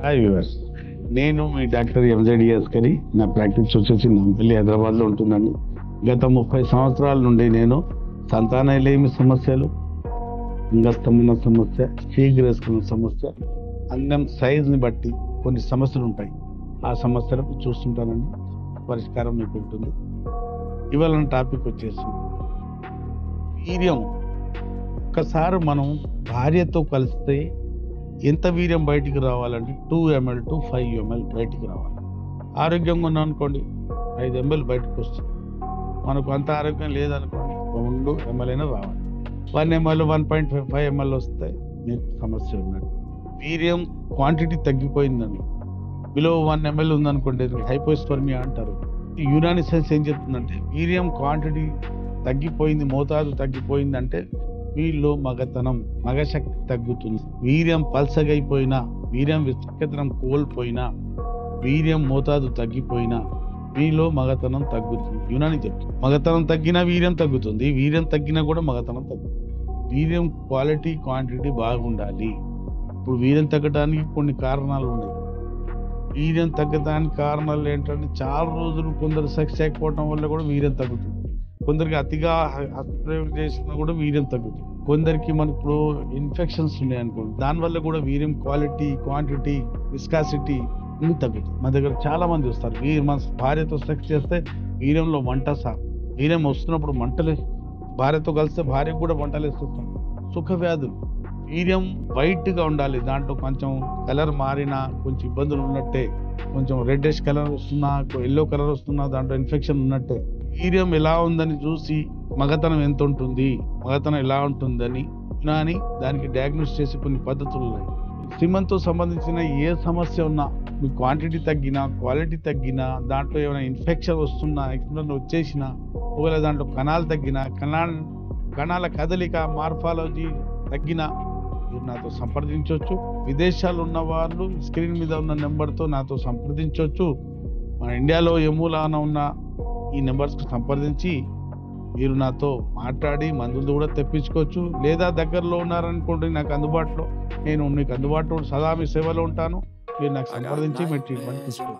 Hi viewers, నేను మీ doctor ఎంజెడి Askari. నా practice వచ్చేసి నాంపల్లి, హైదరాబాద్లో ఉంటుందండి. గత 30 సంవత్సరాల నుండి నేను సంతానలేమి సమస్యలు, అంగస్తంభన సమస్య, శీఘ్రస్ఖలన సమస్య, అంగం సైజుని బట్టి కొన్ని సమస్యలు ఉంటాయి. ఆ సమస్యలకు చూస్తుంటానండి, పరిష్కారం మీకు ఉంటుంది. ఇవాళ నా టాపిక్ వచ్చేసి వీర్యం. ఒక్కసారి మనం భార్యతో కలిస్తే ఎంత వీర్యం బయటికి రావాలంటే 2 ml టు 5 ml బయటికి రావాలి. ఆరోగ్యంగా ఉన్నాం అనుకోండి 5 ml బయటకు వస్తుంది. మనకు అంత ఆరోగ్యం లేదనుకోండి 2 ml అయినా రావాలి. 1 ml 1.5 ml వస్తే మీకు సమస్య ఉన్నట్టు. వీర్యం క్వాంటిటీ తగ్గిపోయిందండి. బిలో 1 ml ఉందనుకోండి హైపోస్పర్మియా అంటారు. యునాని సైన్స్ ఏం చెప్తుందంటే వీర్యం క్వాంటిటీ తగ్గిపోయింది, మోతాదు తగ్గిపోయింది అంటే వీళ్ళు మగతనం, మగశక్తి తగ్గుతుంది. వీర్యం పల్సగైపోయినా, వీర్యం విచక్షతనం కోల్పోయినా, వీర్యం మోతాదు తగ్గిపోయినా వీళ్ళు మగతనం తగ్గుతుంది. యునాని చెప్తుంది మగతనం తగ్గినా వీర్యం తగ్గుతుంది, వీర్యం తగ్గినా కూడా మగతనం తగ్గుతుంది. వీర్యం క్వాలిటీ క్వాంటిటీ బాగుండాలి. ఇప్పుడు వీర్యం తగ్గడానికి కొన్ని కారణాలు ఉన్నాయి. వీర్యం తగ్గడానికి కారణాలు ఏంటంటే చాలా రోజులు కొందరు సెక్స్ చేయకపోవడం వల్ల కూడా వీర్యం తగ్గుతుంది. కొందరికి అతిగా హస్తప్రయోగం చేసినా కూడా వీర్యం తగ్గుతుంది. కొందరికి మనకు ఇప్పుడు ఇన్ఫెక్షన్స్ ఉన్నాయి అనుకోండి, దానివల్ల కూడా వీర్యం క్వాలిటీ క్వాంటిటీ విస్కాసిటీ అన్ని తగ్గుతుంది. మన దగ్గర చాలా మంది వస్తారు, మన భార్యతో సెక్స్ చేస్తే వీర్యంలో మంట సార్, వీర్యం వస్తున్నప్పుడు మంటలు, భార్యతో కలిస్తే భార్యకు కూడా మంటలు వేస్తుంటాం. సుఖ వ్యాధులు, వీర్యం వైట్గా ఉండాలి, దాంట్లో కొంచెం కలర్ మారినా కొంచెం ఇబ్బందులు ఉన్నట్టే, కొంచెం రెడ్డిష్ కలర్ వస్తున్నా, ఎల్లో కలర్ వస్తున్నా దాంట్లో ఇన్ఫెక్షన్ ఉన్నట్టే. వీర్యం ఎలా ఉందని చూసి మగతనం ఎంత ఉంటుంది, మగతనం ఎలా ఉంటుందని దానికి డయాగ్నోస్ చేసే కొన్ని పద్ధతులు ఉన్నాయి. సిమంతో సంబంధించిన ఏ సమస్య ఉన్నా, మీ క్వాంటిటీ తగ్గినా క్వాలిటీ తగ్గినా, దాంట్లో ఏమైనా ఇన్ఫెక్షన్ వస్తున్నా, ఎక్స్ప్రెషన్ వచ్చేసినా, ఒకవేళ దాంట్లో కణాలు తగ్గినా, కణాల కదలిక మార్ఫాలజీ తగ్గినా మీరు నాతో సంప్రదించవచ్చు. విదేశాల్లో ఉన్న వాళ్ళు స్క్రీన్ మీద ఉన్న నెంబర్తో నాతో సంప్రదించవచ్చు. మన ఇండియాలో ఏ మూలాన ఉన్న ఈ నెంబర్స్కి సంప్రదించి మీరు నాతో మాట్లాడి మందులు కూడా తెప్పించుకోవచ్చు. లేదా దగ్గరలో ఉన్నారనుకోండి, నాకు అందుబాటులో, నేను మీకు అందుబాటులో సదా మీ సేవలో ఉంటాను. మీరు నాకు సంప్రదించి మీ ట్రీట్మెంట్ తీసుకోవచ్చు.